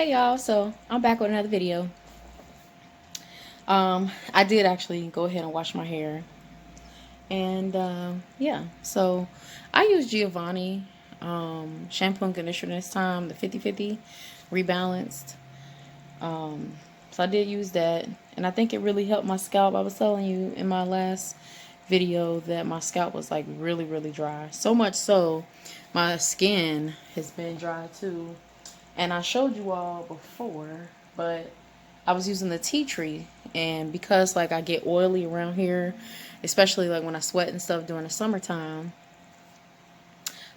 Hey y'all, so I'm back with another video. I did actually go ahead and wash my hair. And yeah, so I used Giovanni shampoo and conditioner this time, the 50/50 rebalanced. So I did use that, and I think it really helped my scalp. I was telling you in my last video that my scalp was like really dry. So much so, my skin has been dry too. And I showed you all before, but I was using the tea tree, and because like I get oily around here, especially like when I sweat and stuff during the summertime.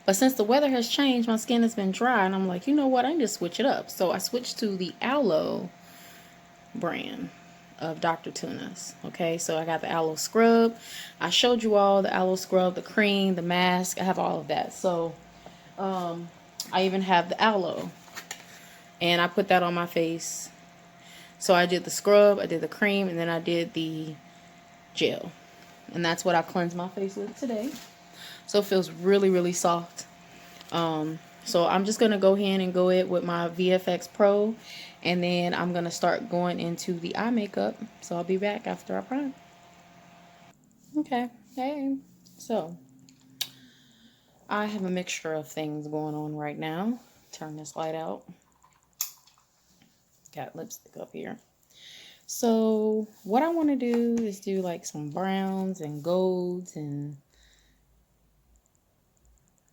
But since the weather has changed, my skin has been dry, and I'm like, you know what, I need to switch it up. So I switched to the aloe brand of Dr. Tuna's. Okay, so I got the aloe scrub. I showed you all the aloe scrub, the cream, the mask. I have all of that. So I even have the aloe, and I put that on my face. So I did the scrub, I did the cream, and then I did the gel. And that's what I cleansed my face with today. So it feels really soft. So I'm just going to go ahead and go in with my VFX Pro. And then I'm going to start going into the eye makeup. So I'll be back after I prime. Okay, hey. So I have a mixture of things going on right now. Turn this light out. Got lipstick up here. So what I want to do is do like some browns and golds and,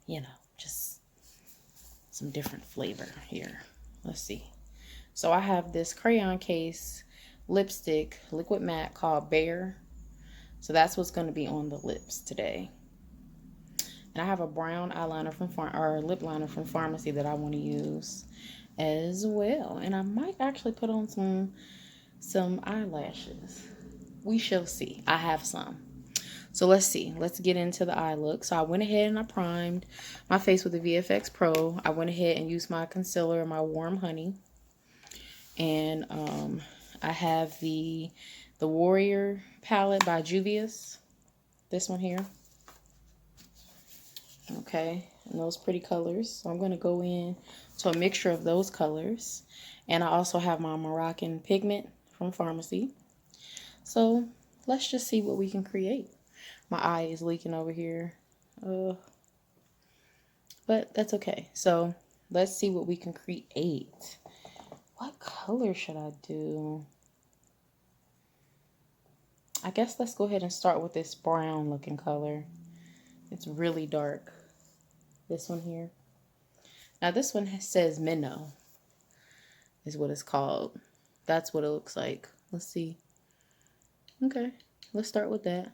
you know, just some different flavor here. Let's see. So I have this Crayon Case lipstick, liquid matte, called Beige. So that's what's going to be on the lips today. And I have a brown eyeliner from lip liner from Pharmacy that I want to use as well. And I might actually put on some eyelashes. We shall see. I have some. So let's see. Let's get into the eye look. So I went ahead and I primed my face with the VFX Pro. I went ahead and used my concealer, my Warm Honey. And I have the Warrior palette by Juvia. This one here. Okay. And those pretty colors. So I'm going to go in to a mixture of those colors. And I also have my Moroccan pigment from Pharmacy. So let's just see what we can create. My eye is leaking over here. But that's okay. So let's see what we can create. What color should I do? I guess let's go ahead and start with this brown looking color. It's really dark. This one here. Now this one says Minnow is what it's called. That's what it looks like. Let's see. Okay, let's start with that.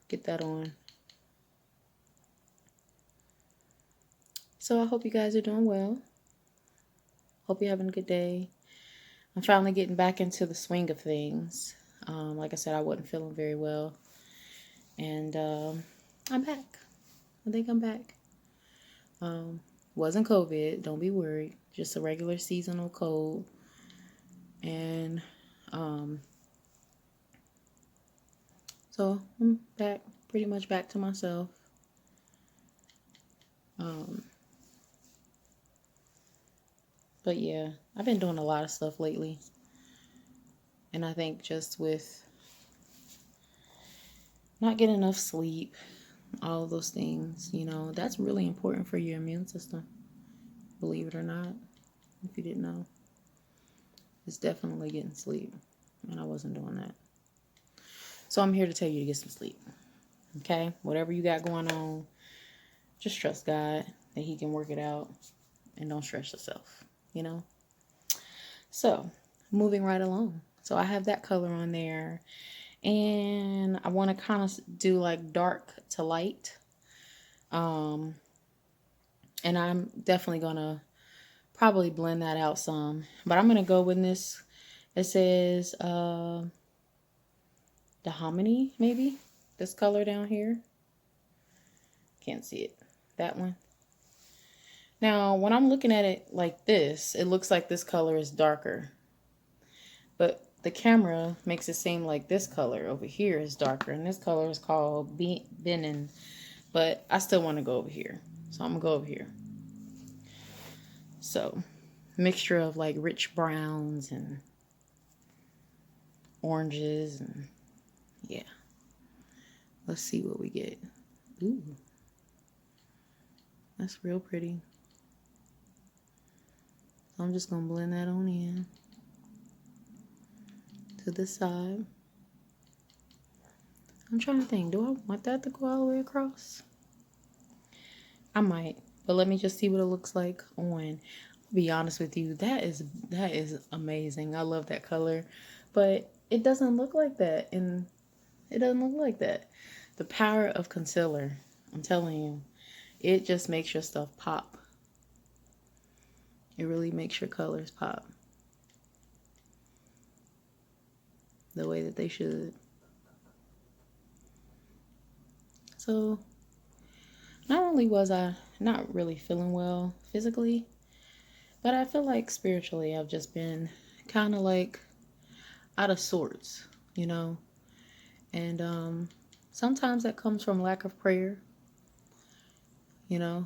Get that on. So I hope you guys are doing well. Hope you're having a good day. I'm finally getting back into the swing of things. Like I said, I wasn't feeling very well. And I'm back. I think I'm back. Wasn't COVID. Don't be worried. Just a regular seasonal cold. And so I'm back, pretty much back to myself. But yeah, I've been doing a lot of stuff lately. And I think just with not getting enough sleep, all of those things, you know, that's really important for your immune system. Believe it or not, if you didn't know. It's definitely getting sleep. And I wasn't doing that. So I'm here to tell you to get some sleep. Okay? Whatever you got going on, just trust God that He can work it out. And don't stress yourself, you know? So, moving right along. So I have that color on there. And I want to kind of do like dark to light. And I'm definitely going to probably blend that out some. But I'm going to go with this. It says Dahomey, maybe. This color down here. Can't see it. That one. Now, when I'm looking at it like this, it looks like this color is darker. But the camera makes it seem like this color over here is darker. And this color is called Benin. But I still want to go over here. So I'm going to go over here. So mixture of like rich browns and oranges, and yeah. Let's see what we get. Ooh, that's real pretty. So I'm just gonna blend that on in to the side. I'm trying to think, do I want that to go all the way across? I might, but let me just see what it looks like on. I'll be honest with you, that is amazing. I love that color, but it doesn't look like that, and it doesn't look like that. The power of concealer, I'm telling you, it just makes your stuff pop. It really makes your colors pop the way that they should. So not only was I not really feeling well physically, but I feel like spiritually I've just been kind of like out of sorts, you know? And sometimes that comes from lack of prayer, you know?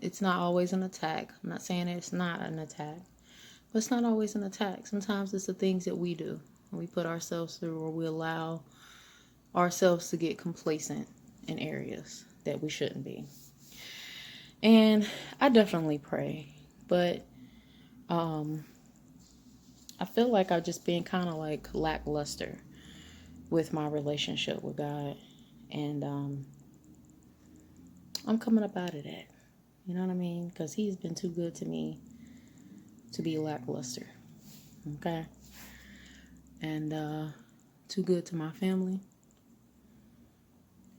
It's not always an attack. I'm not saying it's not an attack, but it's not always an attack. Sometimes it's the things that we do. We put ourselves through, or we allow ourselves to get complacent in areas that we shouldn't be. And I definitely pray, but I feel like I've just been kind of like lackluster with my relationship with God, and I'm coming up out of that. You know what I mean? Because He's been too good to me to be lackluster. Okay, and too good to my family,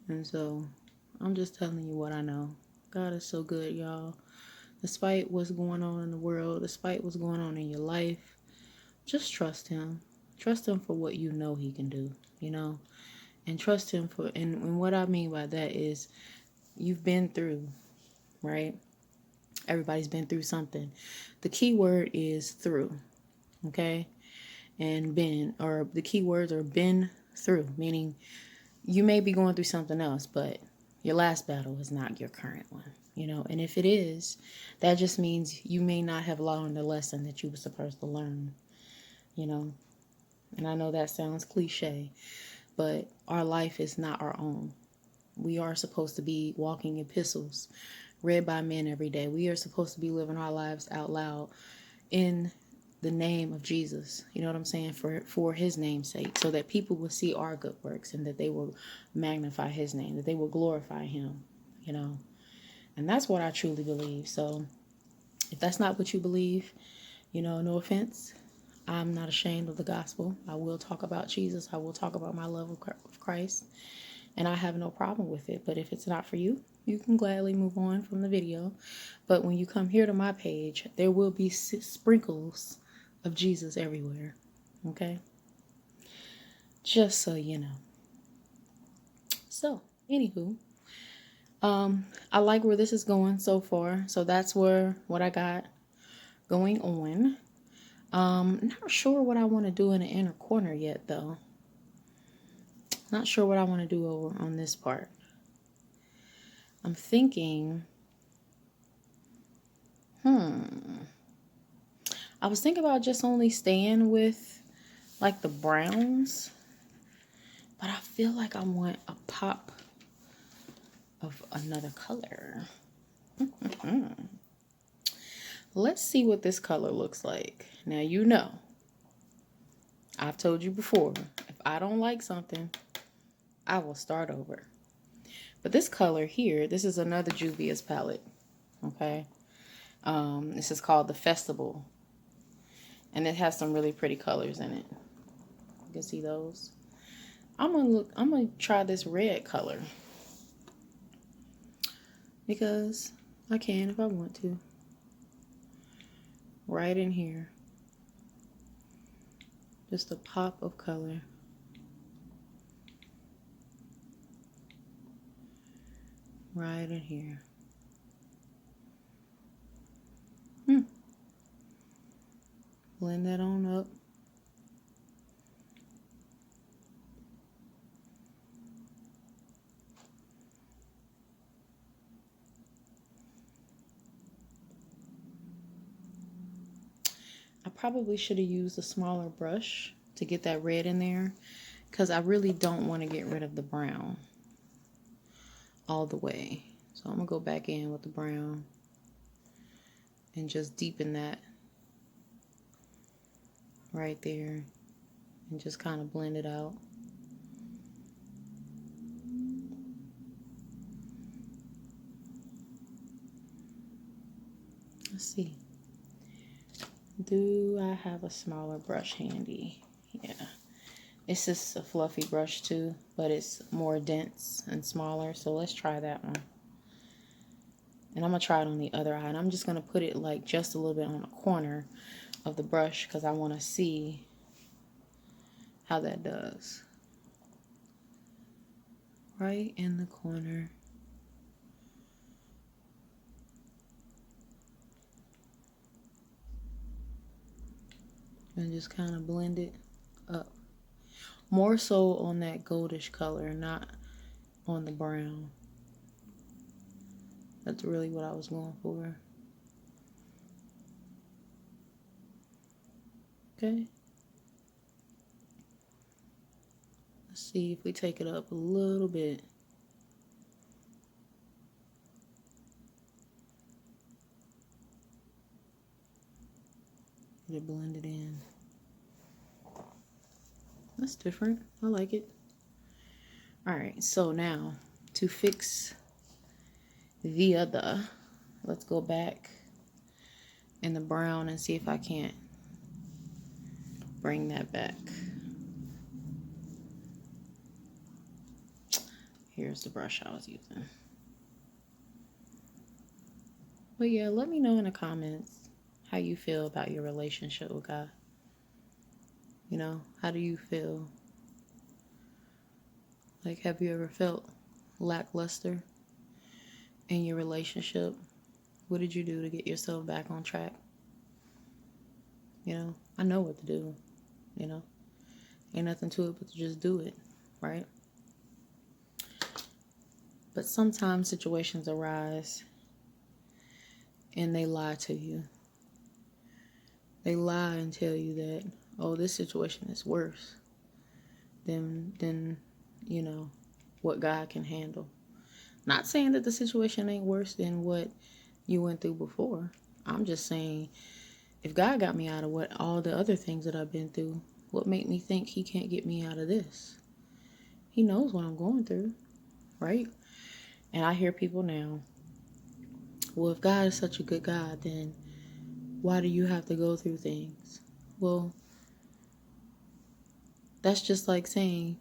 and so I'm just telling you what I know. God is so good, y'all. Despite what's going on in the world, despite what's going on in your life, just trust Him. Trust Him for what you know He can do, you know? And trust Him for, and what I mean by that is you've been through, right? Everybody's been through something. The key word is through, okay? And been, or the key words are been through, meaning you may be going through something else, but your last battle is not your current one, you know? And if it is, that just means you may not have learned the lesson that you were supposed to learn, you know? And I know that sounds cliche, but our life is not our own. We are supposed to be walking epistles read by men every day. We are supposed to be living our lives out loud in the name of Jesus. You know what I'm saying? For His name's sake, so that people will see our good works and that they will magnify His name, that they will glorify Him, you know? And that's what I truly believe. So if that's not what you believe, you know, no offense, I'm not ashamed of the gospel. I will talk about Jesus. I will talk about my love of Christ. And I have no problem with it. But if it's not for you, you can gladly move on from the video. But when you come here to my page, there will be sprinkles of Jesus everywhere. Okay? Just so you know. So, anywho, I like where this is going so far. So that's what I got going on. Not sure what I want to do in the inner corner yet, though. Not sure what I want to do over on this part. I'm thinking, I was thinking about just only staying with like the browns, but I feel like I want a pop of another color. Let's see what this color looks like. Now, you know, I've told you before, if I don't like something, I will start over. But this color here, this is another Juvia's palette, okay? This is called the Festival, and it has some really pretty colors in it. You can see those. I'm gonna try this red color because I can if I want to. Right in here. Just a pop of color. Right in here. Blend that on up. I probably should have used a smaller brush to get that red in there, because I really don't want to get rid of the brown all the way. So I'm going to go back in with the brown and just deepen that right there and just kind of blend it out. Let's see. Do I have a smaller brush handy? Yeah. It's just a fluffy brush too, but it's more dense and smaller. So let's try that one. And I'm going to try it on the other eye. And I'm just going to put it like just a little bit on the corner of the brush because I want to see how that does. Right in the corner. And just kind of blend it up. More so on that goldish color, not on the brown. That's really what I was going for. Okay. Let's see if we take it up a little bit. Get it blended in. That's different. I like it. Alright, so now to fix the other, let's go back in the brown and see if I can't bring that back. Here's the brush I was using. But yeah, let me know in the comments how you feel about your relationship with God. You know, how do you feel? Like, have you ever felt lackluster in your relationship? What did you do to get yourself back on track? You know, I know what to do, you know. Ain't nothing to it but to just do it, right? But sometimes situations arise and they lie to you. They lie and tell you that, oh, this situation is worse than you know, what God can handle. Not saying that the situation ain't worse than what you went through before. I'm just saying, if God got me out of what all the other things that I've been through, what made me think he can't get me out of this? He knows what I'm going through, right? And I hear people now, well, if God is such a good God, then why do you have to go through things? Well, that's just like saying,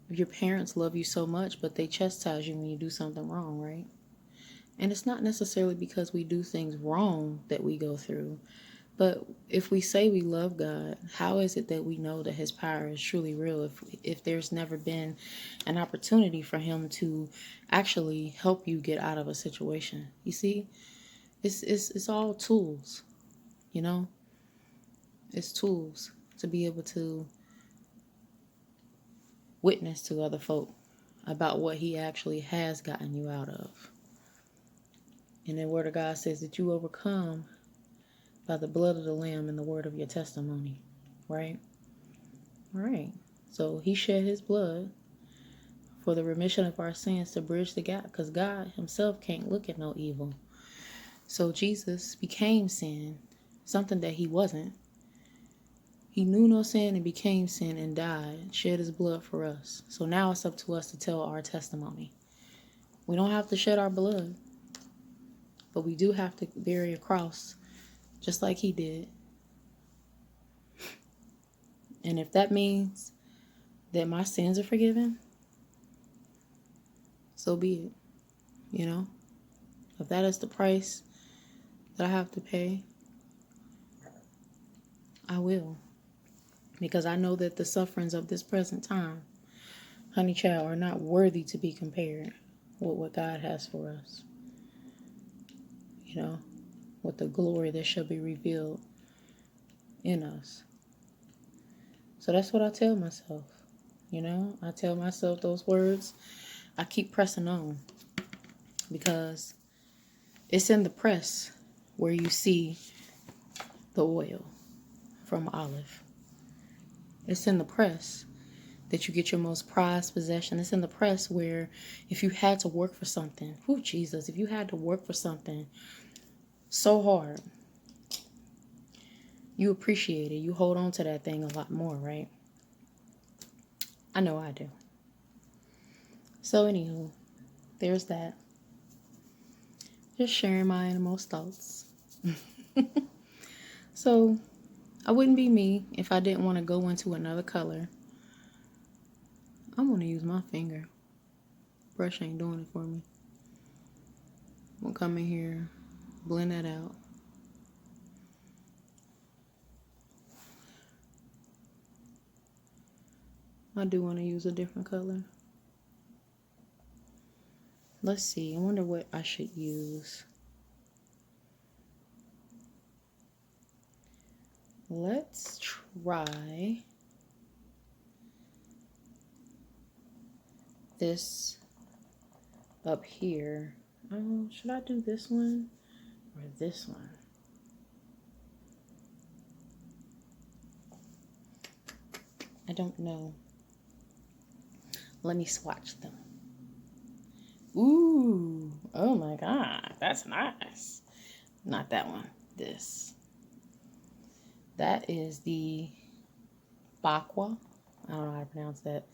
your parents love you so much, but they chastise you when you do something wrong, right? And it's not necessarily because we do things wrong that we go through. But if we say we love God, how is it that we know that his power is truly real if there's never been an opportunity for him to actually help you get out of a situation? You see, it's all tools, you know? It's tools to be able to witness to other folk about what he actually has gotten you out of. And the word of God says that you overcome by the blood of the Lamb and the word of your testimony, right? All right. So he shed his blood for the remission of our sins to bridge the gap, because God himself can't look at no evil. So Jesus became sin, something that he wasn't. He knew no sin and became sin and died, shed his blood for us. So now it's up to us to tell our testimony. We don't have to shed our blood, but we do have to bear a cross just like he did. And if that means that my sins are forgiven, so be it. You know, if that is the price that I have to pay, I will. Because I know that the sufferings of this present time, honey child, are not worthy to be compared with what God has for us. You know, with the glory that shall be revealed in us. So that's what I tell myself. You know, I tell myself those words. I keep pressing on, because it's in the press where you see the oil from olive. It's in the press that you get your most prized possession. It's in the press where if you had to work for something, oh Jesus, if you had to work for something so hard, you appreciate it. You hold on to that thing a lot more, right? I know I do. So anywho, there's that. Just sharing my innermost thoughts. So I wouldn't be me if I didn't want to go into another color. I'm going to use my finger. Brush ain't doing it for me. I'm going to come in here, blend that out. I do want to use a different color. Let's see. I wonder what I should use. Let's try this up here. Oh, should I do this one or this one? I don't know. Let me swatch them. Ooh, oh my God, that's nice. Not that one, this. That is the Bakwa. I don't know how to pronounce that.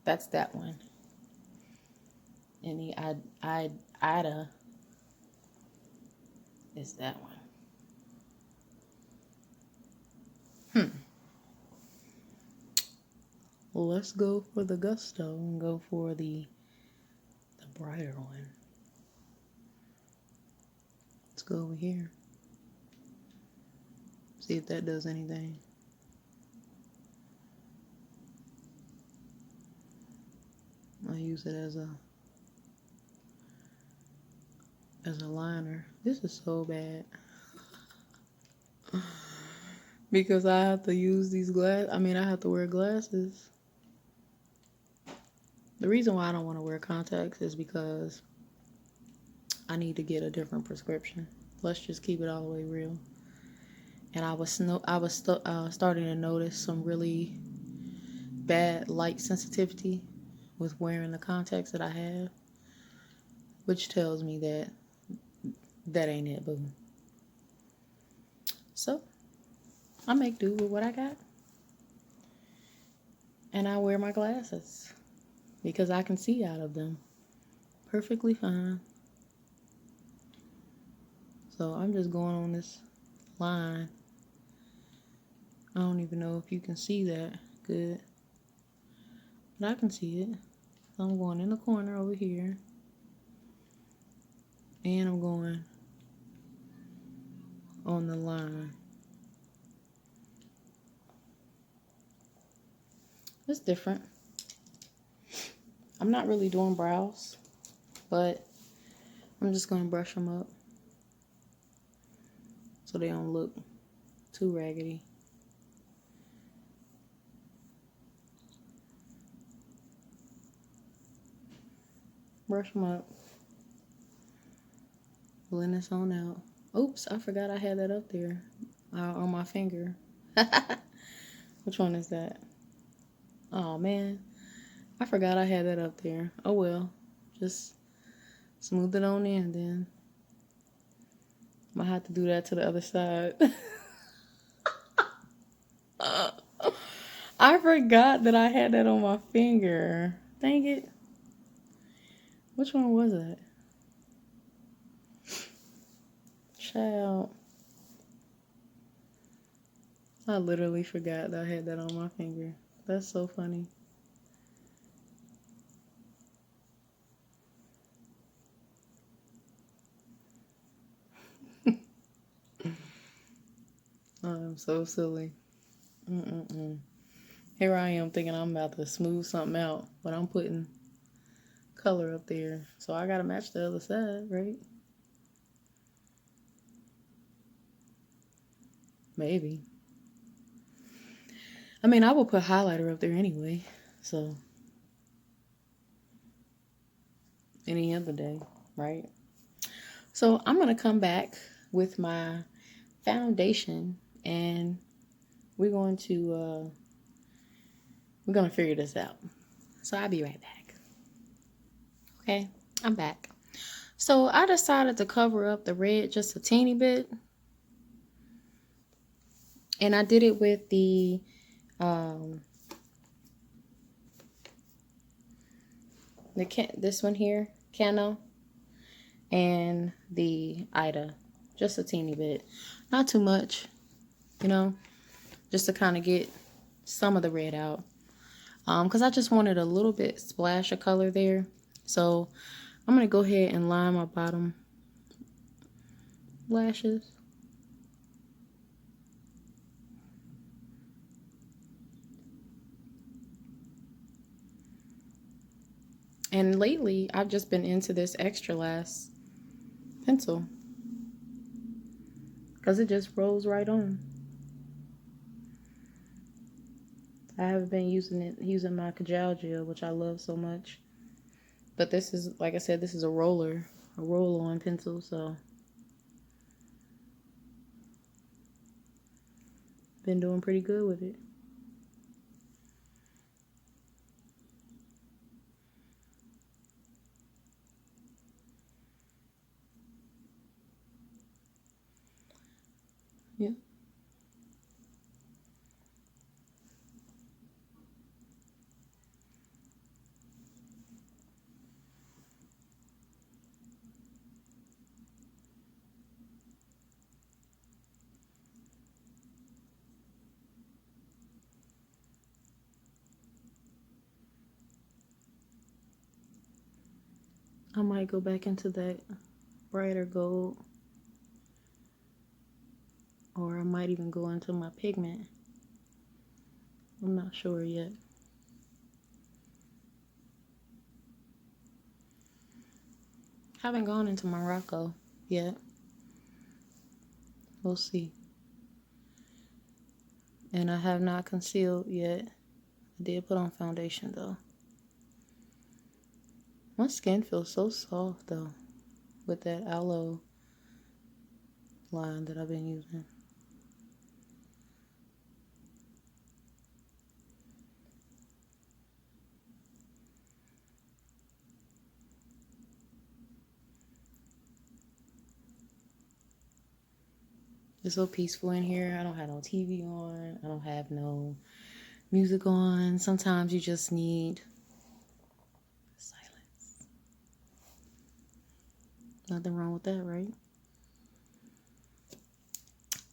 That's that one. And the Ida is that one. Well, let's go for the gusto and go for the brighter one. Let's go over here. See if that does anything. I'll use it as a liner. This is so bad. Because I have to use these I have to wear glasses. The reason why I don't want to wear contacts is because I need to get a different prescription. Let's just keep it all the way real. And I was starting to notice some really bad light sensitivity with wearing the contacts that I have, which tells me that that ain't it, boo. So I make do with what I got, and I wear my glasses because I can see out of them perfectly fine. So I'm just going on this line. I don't even know if you can see that good, but I can see it. So I'm going in the corner over here, and I'm going on the line. It's different. I'm not really doing brows, but I'm just going to brush them up so they don't look too raggedy. Brush them up. Blend this on out. Oops, I forgot I had that up there on my finger. Which one is that? Oh man, I forgot I had that up there. Oh well, just smooth it on in then. Might have to do that to the other side. I forgot that I had that on my finger. Dang it. Which one was that? Child. I literally forgot that I had that on my finger. That's so funny. I'm so silly. Here I am thinking I'm about to smooth something out, but I'm putting color up there. So I gotta match the other side, right? Maybe. I mean, I will put highlighter up there anyway. So any other day, right? So I'm gonna come back with my foundation and we're going to figure this out. So I'll be right back. Okay, I'm back. So I decided to cover up the red just a teeny bit. And I did it with the this one here, Cano, and the Ida, just a teeny bit, not too much, you know, just to kind of get some of the red out, because I just wanted a little bit splash of color there. So I'm gonna go ahead and line my bottom lashes. And lately, I've just been into this Extralast pencil because it just rolls right on. I haven't been using my Kajal gel, which I love so much. But this is, like I said, this is a roll-on pencil, so been doing pretty good with it. Yeah. I might go back into that brighter gold, or I might even go into my pigment. I'm not sure yet. Haven't gone into Morocco yet. We'll see. And I have not concealed yet. I did put on foundation though. My skin feels so soft though with that aloe line that I've been using. It's so peaceful in here. I don't have no TV on. I don't have no music on. Sometimes you just need silence. Nothing wrong with that, right?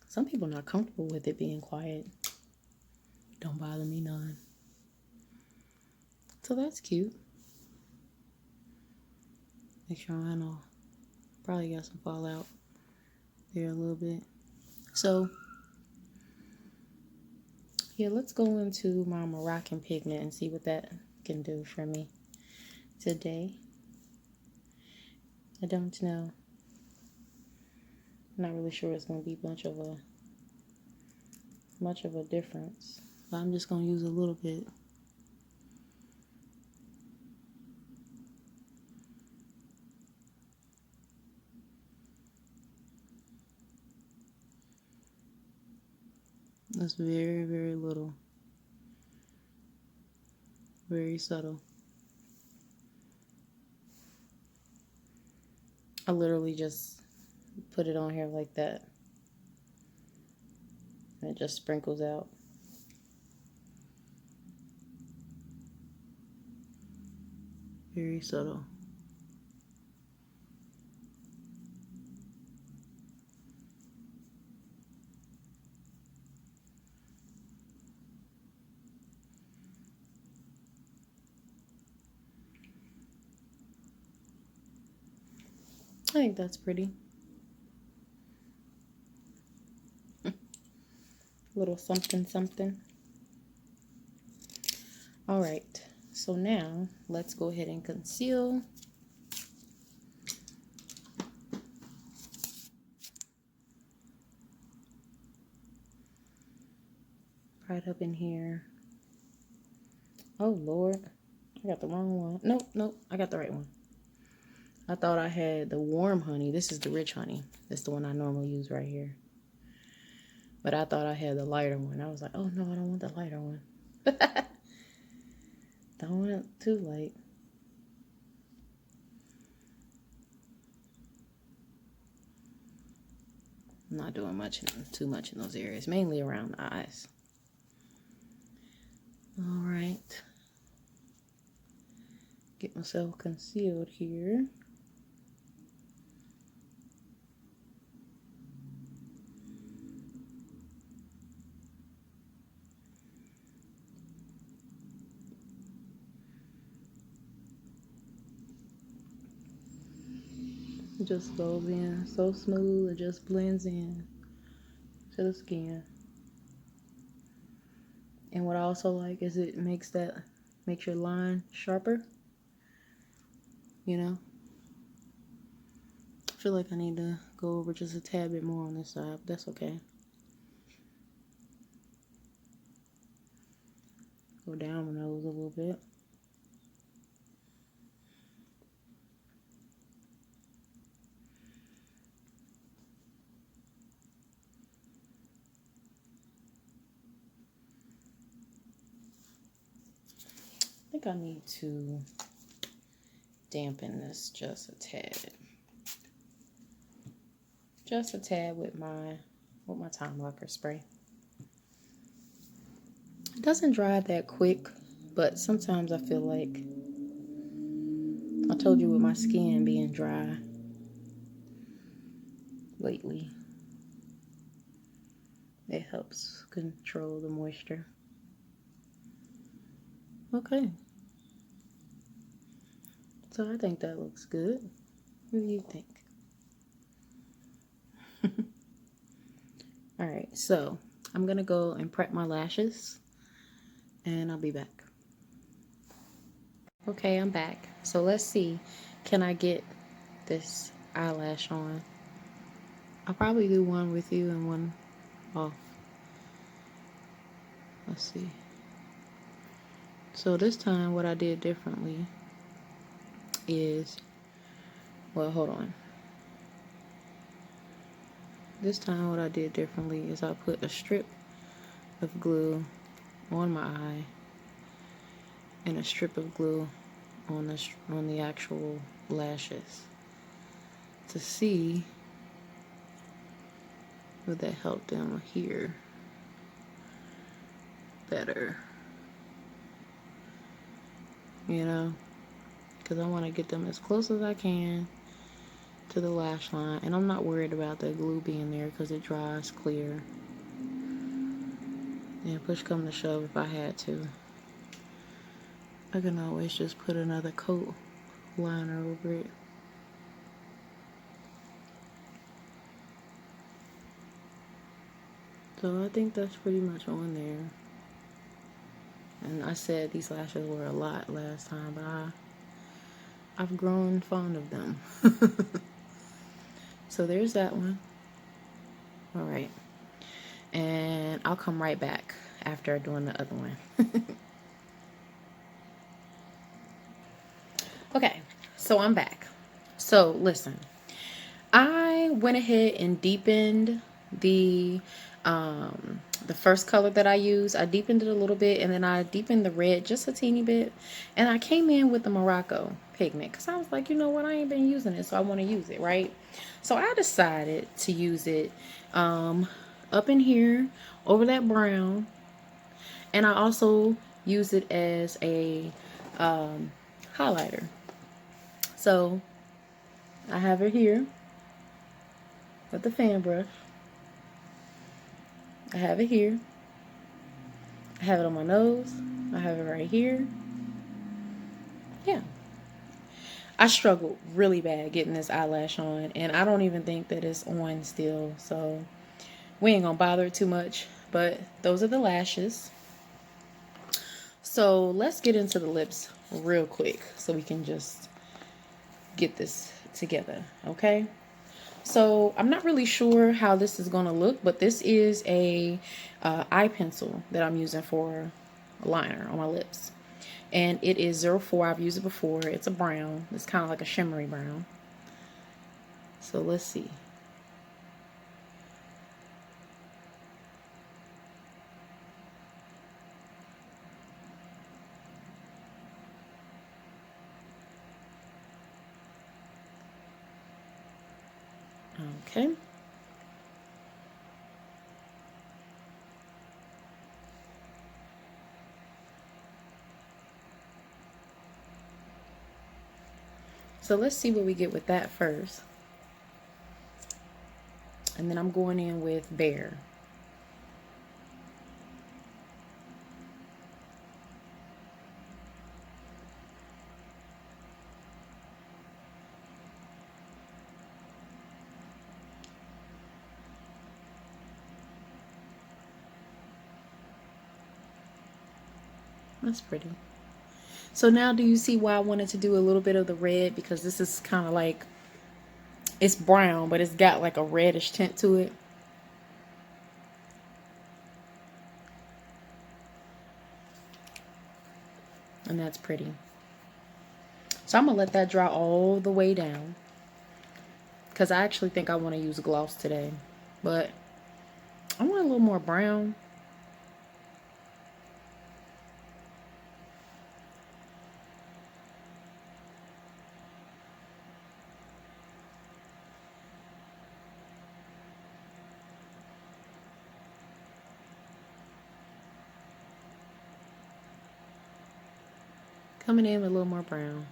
Some people are not comfortable with it being quiet. Don't bother me none. So that's cute. Make sure I know. Probably got some fallout there a little bit. So, yeah, let's go into my Moroccan pigment and see what that can do for me today. I don't know. I'm not really sure it's going to be much of a difference. But I'm just going to use a little bit. That's very, very little. Very subtle. I literally just put it on here like that. And it just sprinkles out. Very subtle. I think that's pretty. Little something something. All right, so now let's go ahead and conceal. Right up in here. Oh Lord, I got the wrong one. Nope, I got the right one. I thought I had the warm honey. This is the rich honey. That's the one I normally use right here. But I thought I had the lighter one. I was like, oh no, I don't want the lighter one. Don't want it too light. I'm not doing too much in those areas, mainly around the eyes. All right. Get myself concealed here. It just goes in so smooth, it just blends in to the skin. And what I also like is it makes your line sharper. You know? I feel like I need to go over just a tad bit more on this side, but that's okay. Go down my nose a little bit. I think I need to dampen this just a tad. Just a tad with my time locker spray. It doesn't dry that quick, but sometimes I feel like, I told you with my skin being dry lately, it helps control the moisture. Okay. So I think that looks good. What do you think? Alright, so I'm going to go and prep my lashes, and I'll be back. Okay, I'm back. So let's see. Can I get this eyelash on? I'll probably do one with you and one off. Let's see. So this time what I did differently is, well, hold on. This time what I did differently is I put a strip of glue on my eye and a strip of glue on the actual lashes to see would that help them here better, you know, because I want to get them as close as I can to the lash line, and I'm not worried about the glue being there because it dries clear. And push come to shove, if I had to, I can always just put another coat liner over it. So I think that's pretty much on there. And I said these lashes were a lot last time, but I've grown fond of them. So there's that one. All right. And I'll come right back after doing the other one. Okay, so I'm back. So listen, I went ahead and deepened the first color that I used. I deepened it a little bit, and then I deepened the red just a teeny bit, and I came in with the Morocco pigment because I was like, you know what, I ain't been using it, so I want to use it, right? So I decided to use it up in here over that brown, and I also use it as a highlighter. So I have it here with the fan brush. I have it here. I have it on my nose. I have it right here. Yeah. I struggled really bad getting this eyelash on, and I don't even think that it's on still, so we ain't gonna bother it too much. But those are the lashes. So let's get into the lips real quick so we can just get this together, okay? So I'm not really sure how this is going to look, but this is a eye pencil that I'm using for a liner on my lips. And it is 04. I've used it before. It's a brown. It's kind of like a shimmery brown. So let's see. Okay. So let's see what we get with that first. And then I'm going in with Bear. That's pretty. So now do you see why I wanted to do a little bit of the red? Because this is kind of like, it's brown, but it's got like a reddish tint to it. And that's pretty. So I'm going to let that dry all the way down. Because I actually think I want to use gloss today. But I want a little more brown. Coming in with a little more brown.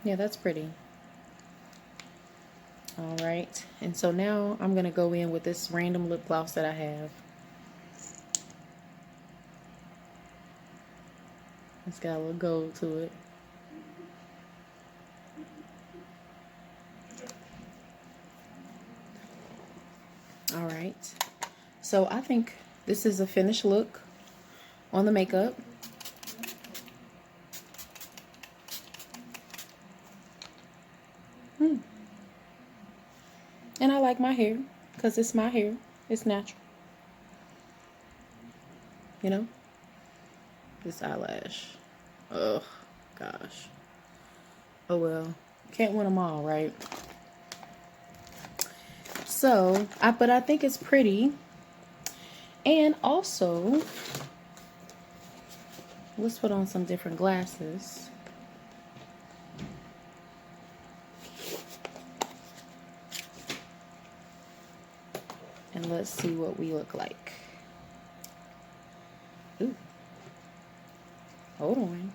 Yeah, that's pretty. All right. And so now I'm going to go in with this random lip gloss that I have. It's got a little gold to it. All right. So I think this is a finished look on the makeup. And I like my hair because it's my hair. It's natural. You know? This eyelash. Oh, gosh. Oh, well. Can't win them all, right? So, but I think it's pretty. And also, let's put on some different glasses. And let's see what we look like. Ooh. Hold on.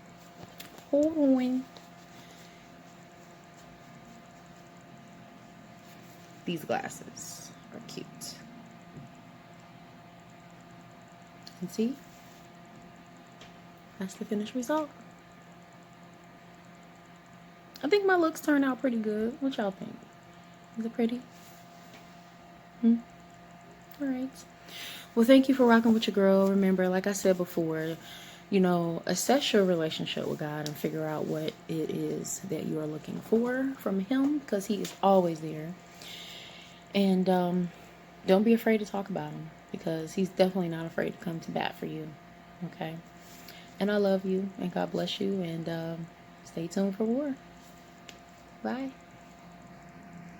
Hold on. These glasses are cute. And see? That's the finished result. I think my looks turned out pretty good. What y'all think? Is it pretty? Alright. Well, thank you for rocking with your girl. Remember, like I said before, you know, assess your relationship with God and figure out what it is that you are looking for from Him, because He is always there. And don't be afraid to talk about Him, because He's definitely not afraid to come to bat for you. Okay? And I love you, and God bless you, and stay tuned for more. Bye.